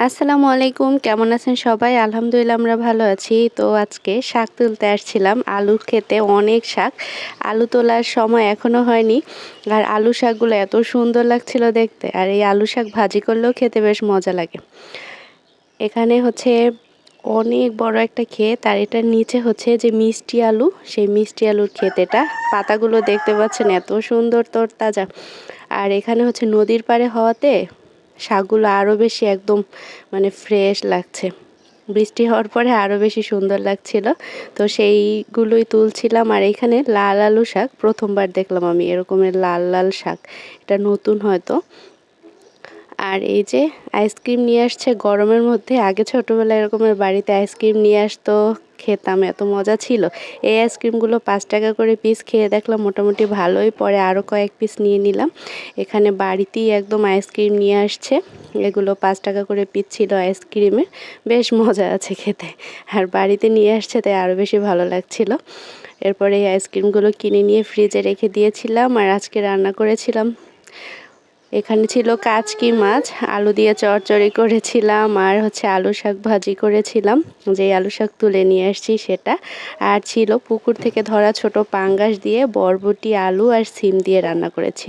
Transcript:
আসসালামু আলাইকুম, কেমন আছেন সবাই? আলহামদুলিল্লাহ আমরা ভালো আছি। তো আজকে শাক তুলতে আসছিলাম। আলুর ক্ষেতে অনেক শাক। আলু তোলার সময় এখনো হয়নি। আর আলু শাকগুলো এত সুন্দর লাগছিল দেখতে। আর এই আলু শাক ভাজি করলেও খেতে বেশ মজা লাগে। এখানে হচ্ছে অনেক বড় একটা ক্ষেত, আর এটার নিচে হচ্ছে যে মিষ্টি আলু, সেই মিষ্টি আলুর ক্ষেত এটা। পাতাগুলো দেখতে পাচ্ছেন এত সুন্দর তরতাজা। আর এখানে হচ্ছে নদীর পাড়ে হওয়াতে শাকগুলো আরও বেশি একদম ফ্রেশ লাগছে। বৃষ্টি হওয়ার পরে আরও বেশি সুন্দর লাগছিল। তো সেইগুলোই তুলছিলাম। আর এখানে লাল আলু শাক প্রথমবার দেখলাম আমি, এরকমের লাল লাল শাক। এটা নতুন হয়তো। আর এই যে আইসক্রিম নিয়ে আসছে গরমের মধ্যে। আগে ছোটোবেলায় এরকমের বাড়িতে আইসক্রিম নিয়ে আসতো, খেতাম, এত মজা ছিল। এই আইসক্রিমগুলো 5 টাকা করে পিস, খেয়ে দেখলাম মোটামুটি ভালোই। পরে আরও কয়েক পিস নিয়ে নিলাম। এখানে বাড়িতেই একদম আইসক্রিম নিয়ে আসছে। এগুলো 5 টাকা করে পিস ছিল আইসক্রিমের। বেশ মজা আছে খেতে। আর বাড়িতে নিয়ে আসছে তাই আরও বেশি ভালো লাগছিল। এরপরে এই আইসক্রিমগুলো কিনে নিয়ে ফ্রিজে রেখে দিয়েছিলাম। আর আজকে রান্না করেছিলাম, এখানে ছিল কাচকি মাছ, আলু দিয়ে চচ্চড়ি করেছিলাম, আর হচ্ছে আলু শাক ভাজি করেছিলাম, যে আলু শাক তুলে নিয়ে আসছি সেটা। আর ছিল পুকুর থেকে ধরা ছোট পাঙ্গাস দিয়ে বরবটি, আলু আর সিম দিয়ে রান্না করেছি।